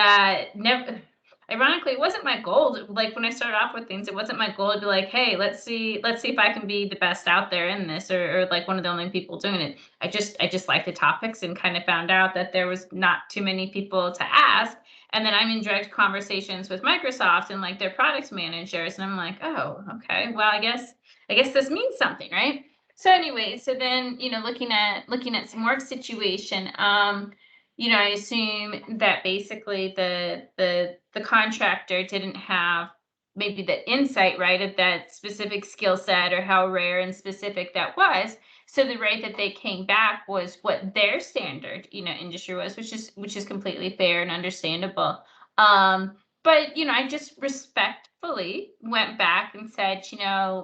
ironically, it wasn't my goal. Like when I started off with things, it wasn't my goal to be like, hey, let's see if I can be the best out there in this, or like one of the only people doing it. I just liked the topics and kind of found out that there was not too many people to ask. And then I'm in direct conversations with Microsoft and like their products managers. And I'm like, oh, okay, well, I guess this means something, right? So anyway, so then, looking at some work situation, I assume that basically the contractor didn't have maybe the insight, right, of that specific skill set or how rare and specific that was. So the rate that they came back was what their standard, industry was, which is completely fair and understandable. But I just respectfully went back and said,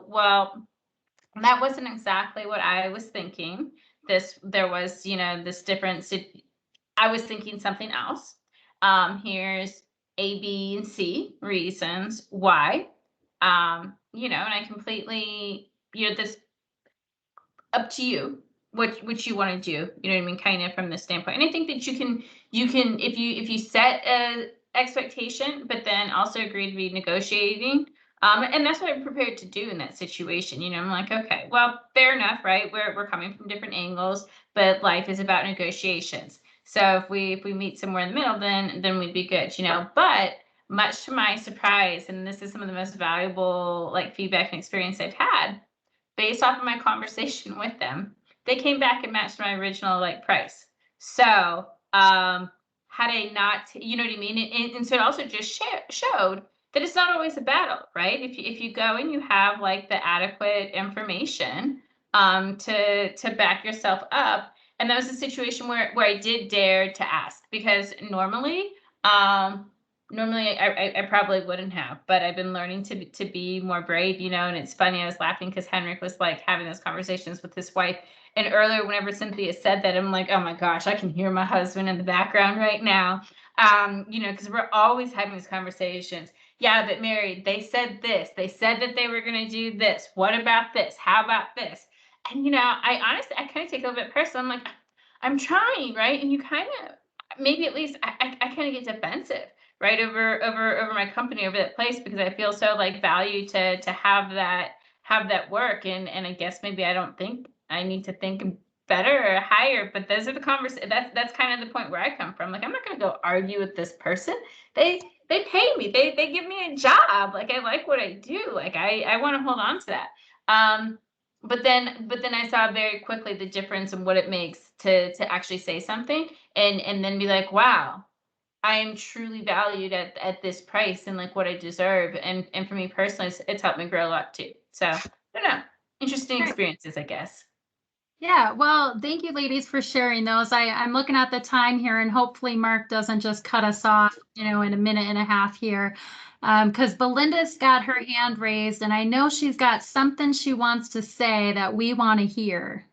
well, that wasn't exactly what I was thinking. There was, this difference. I was thinking something else. Here's A, B, and C reasons why. And I completely, this up to you what you want to do, you know what I mean, kind of from this standpoint. And I think that you can if you set expectation, but then also agreed to be negotiating. And that's what I'm prepared to do in that situation. You know, I'm like, okay, well, fair enough, right? We're coming from different angles, but life is about negotiations. So if we meet somewhere in the middle, then we'd be good, you know. But much to my surprise, and this is some of the most valuable like feedback and experience I've had, based off of my conversation with them, they came back and matched my original like price. So had I not, you know what I mean? And so it also just showed that it's not always a battle, right? If you go and you have like the adequate information to back yourself up. And that was a situation where I did dare to ask, because normally I probably wouldn't have, but I've been learning to be more brave, you know. And it's funny, I was laughing because Henrik was like having those conversations with his wife. And earlier, whenever Cynthia said that, I'm like, oh my gosh, I can hear my husband in the background right now. You know, because we're always having these conversations. Yeah, but Mary, they said this. They said that they were going to do this. What about this? How about this? And, you know, I honestly kind of take it a little bit personal. I'm like, I'm trying, right? And you kind of, maybe at least I kind of get defensive, right, over my company, over that place, because I feel so like valued to have that work. And I guess maybe I don't think I need to think better or higher, but those are the conversations. That's kind of the point where I come from. Like, I'm not going to go argue with this person. They pay me. They give me a job. Like, I like what I do. Like, I want to hold on to that. But then I saw very quickly the difference in what it makes to actually say something and then be like, wow, I am truly valued at this price and like what I deserve. And for me personally, it's helped me grow a lot too. So I don't know, interesting experiences, I guess. Yeah, well, thank you, ladies, for sharing those. I'm looking at the time here, and hopefully Mark doesn't just cut us off, you know, in a minute and a half here, because Belinda's got her hand raised, and I know she's got something she wants to say that we want to hear.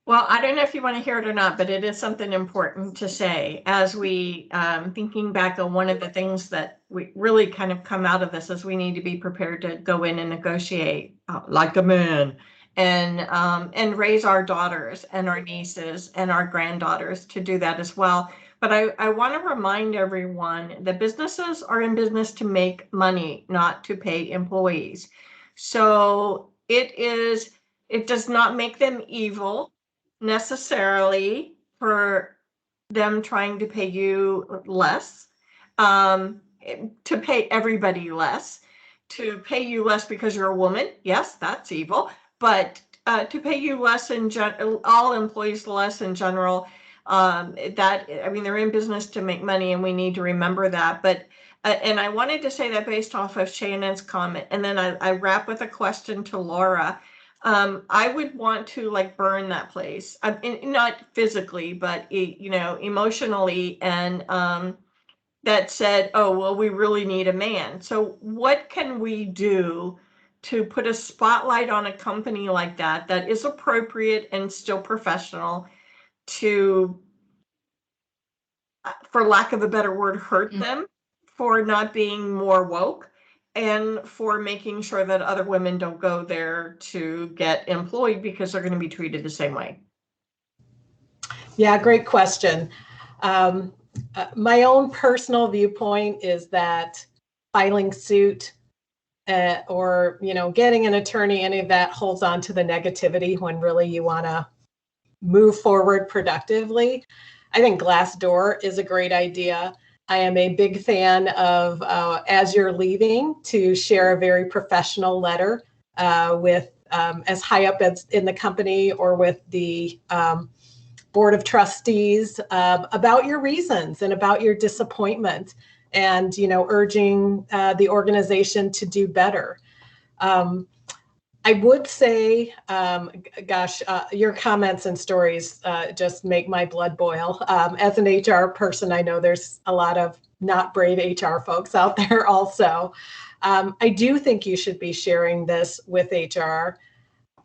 Well, I don't know if you want to hear it or not, but it is something important to say. As we, thinking back on one of the things that we really kind of come out of this is we need to be prepared to go in and negotiate like a man. And raise our daughters and our nieces and our granddaughters to do that as well. But I want to remind everyone that businesses are in business to make money, not to pay employees. So it does not make them evil necessarily for them trying to pay you less, to pay everybody less, to pay you less because you're a woman. Yes, that's evil. But to pay you less in general, all employees less in general, they're in business to make money, and we need to remember that. But and I wanted to say that based off of Shannon's comment, and then I wrap with a question to Laura. I would want to like burn that place, not physically, but you know, emotionally, and that said, oh well, we really need a man. So what can we do to put a spotlight on a company like that is appropriate and still professional to, for lack of a better word, hurt them for not being more woke and for making sure that other women don't go there to get employed because they're going to be treated the same way? Yeah, great question. My own personal viewpoint is that filing suit or, you know, getting an attorney, any of that holds on to the negativity when really you want to move forward productively. I think Glassdoor is a great idea. I am a big fan of, as you're leaving, to share a very professional letter with as high up as in the company or with the board of trustees about your reasons and about your disappointment, and, you know, urging the organization to do better. I would say, your comments and stories just make my blood boil. As an HR person, I know there's a lot of not brave HR folks out there also. I do think you should be sharing this with HR.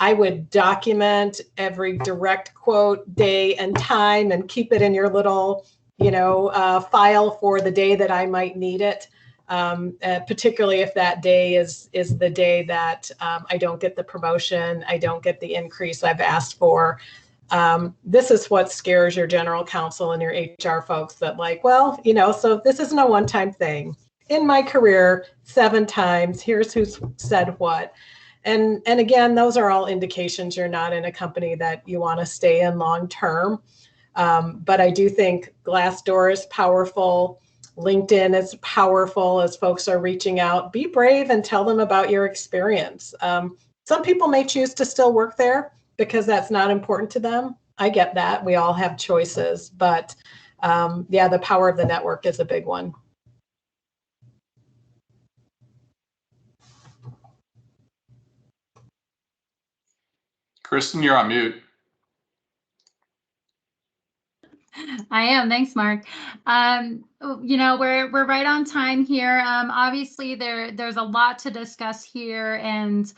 I would document every direct quote, day and time, and keep it in your little, you know, file for the day that I might need it. Particularly if that day is the day that I don't get the promotion, I don't get the increase I've asked for. This is what scares your general counsel and your HR folks, that like, well, so this isn't a one-time thing. In my career, 7 times, here's who's said what. And again, those are all indications you're not in a company that you want to stay in long term. But I do think Glassdoor is powerful. LinkedIn is powerful as folks are reaching out. Be brave and tell them about your experience. Some people may choose to still work there because that's not important to them. I get that. We all have choices. But yeah, the power of the network is a big one. Kristen, you're on mute. I am. Thanks, Mark. We're right on time here. Obviously, there's a lot to discuss here, and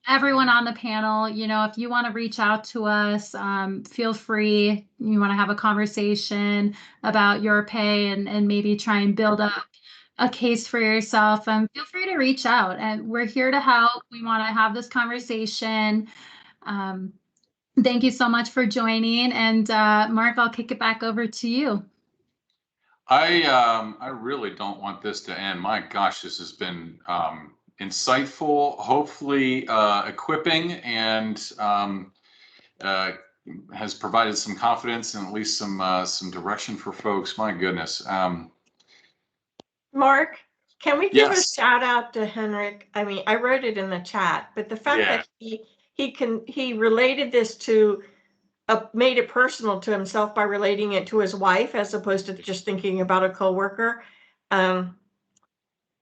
everyone on the panel, if you want to reach out to us, feel free. You want to have a conversation about your pay and maybe try and build up a case for yourself, feel free to reach out, and we're here to help. We want to have this conversation. Thank you so much for joining, and Mark, I'll kick it back over to you. I really don't want this to end. My gosh, this has been insightful, hopefully equipping, and has provided some confidence and at least some direction for folks. My goodness. Mark, can we give Yes. a shout out to Henrik? I mean, I wrote it in the chat, but the fact that he related this to made it personal to himself by relating it to his wife as opposed to just thinking about a coworker. That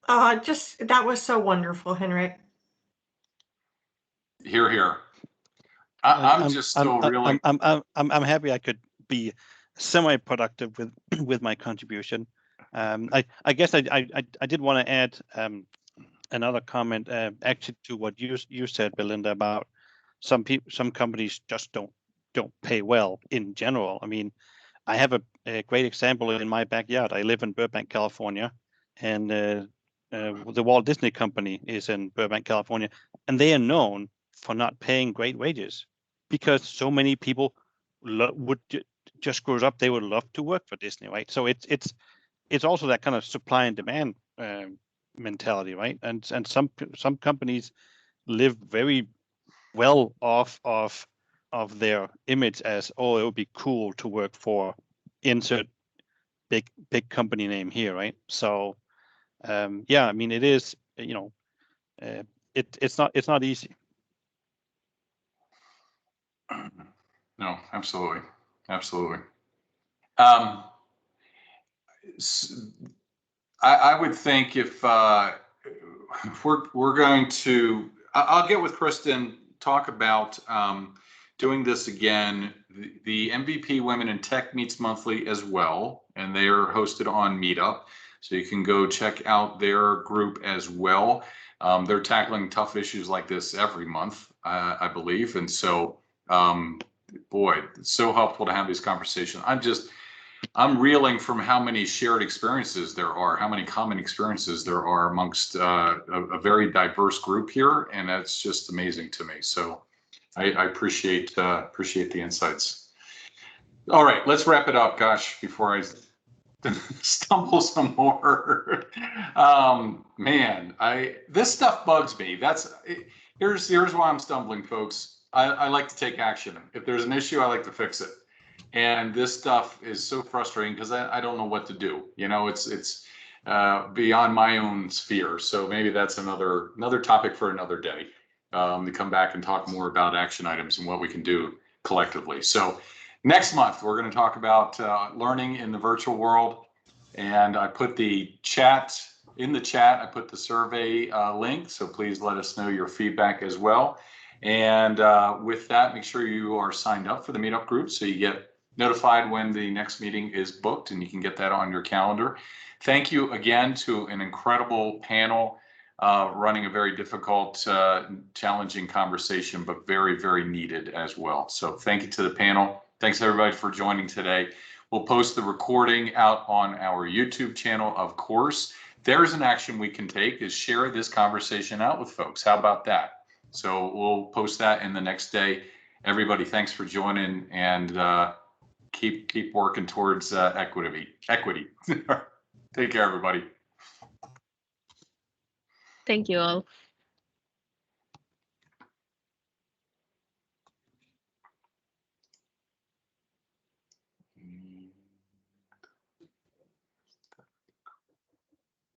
was so wonderful, Henrik. Hear, hear. I'm happy I could be semi-productive with my contribution. I guess I did want to add another comment actually to what you said, Belinda, about some companies just don't pay well in general. I mean, I have a great example in my backyard. I live in Burbank, California, and the Walt Disney Company is in Burbank, California, and they are known for not paying great wages because so many people would just grow up. They would love to work for Disney, right? So it's also that kind of supply and demand mentality, right? And some companies live very well off of their image as, oh, it would be cool to work for insert big company name here, right? So yeah, I mean, it is, it's not easy. No, absolutely. I would think if we're going to, I'll get with Kristen, talk about doing this again. The MVP Women in Tech meets monthly as well, and they are hosted on Meetup, so you can go check out their group as well. They're tackling tough issues like this every month, I believe, and so boy, it's so helpful to have these conversations. I'm reeling from how many shared experiences there are, how many common experiences there are amongst a very diverse group here, and that's just amazing to me. So I appreciate the insights. All right, let's wrap it up. Gosh, before I stumble some more. Man, this stuff bugs me. Here's why I'm stumbling, folks. I like to take action. If there's an issue, I like to fix it. And this stuff is so frustrating because I don't know what to do. It's beyond my own sphere. So maybe that's another topic for another day, to come back and talk more about action items and what we can do collectively. So next month, we're going to talk about learning in the virtual world. And I put the chat in the chat. I put the survey link. So please let us know your feedback as well. And with that, make sure you are signed up for the Meetup group so you get notified when the next meeting is booked, and you can get that on your calendar. Thank you again to an incredible panel running a very difficult, challenging conversation, but very, very needed as well. So thank you to the panel. Thanks everybody for joining today. We'll post the recording out on our YouTube channel, of course. There's an action we can take, is share this conversation out with folks. How about that? So we'll post that in the next day. everybody, thanks for joining, and keep working towards equity. Take care, everybody. Thank you all.